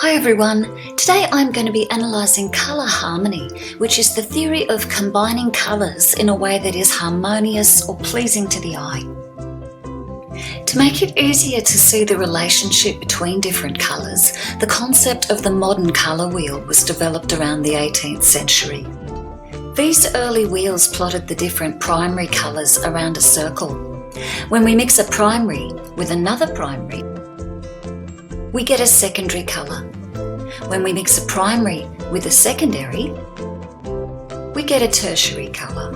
Hi everyone, today I'm going to be analysing colour harmony, which is the theory of combining colours in a way that is harmonious or pleasing to the eye. To make it easier to see the relationship between different colours, the concept of the modern colour wheel was developed around the 18th century. These early wheels plotted the different primary colours around a circle. When we mix a primary with another primary, we get a secondary colour. When we mix a primary with a secondary, we get a tertiary colour.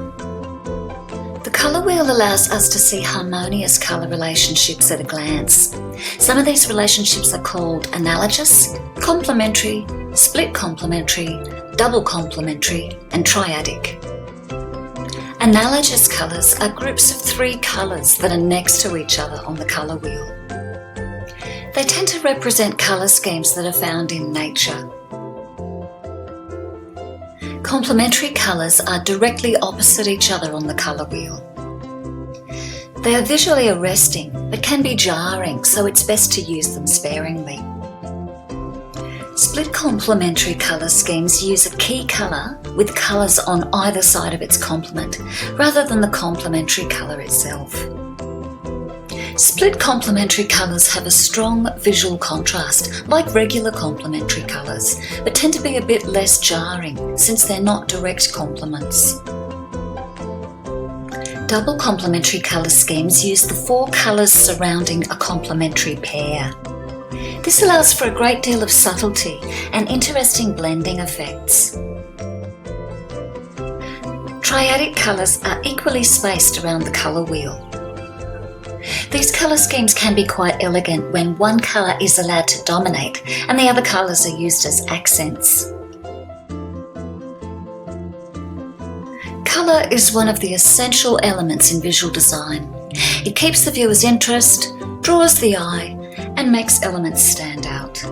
The colour wheel allows us to see harmonious colour relationships at a glance. Some of these relationships are called analogous, complementary, split complementary, double complementary, and triadic. Analogous colours are groups of three colours that are next to each other on the colour wheel. They tend to represent colour schemes that are found in nature. Complementary colours are directly opposite each other on the colour wheel. They are visually arresting but can be jarring, so it's best to use them sparingly. Split complementary colour schemes use a key colour with colours on either side of its complement, rather than the complementary colour itself. Split complementary colours have a strong visual contrast, like regular complementary colours, but tend to be a bit less jarring since they're not direct complements. Double complementary colour schemes use the four colours surrounding a complementary pair. This allows for a great deal of subtlety and interesting blending effects. Triadic colours are equally spaced around the colour wheel. These colour schemes can be quite elegant when one colour is allowed to dominate and the other colours are used as accents. Colour is one of the essential elements in visual design. It keeps the viewer's interest, draws the eye, and makes elements stand out.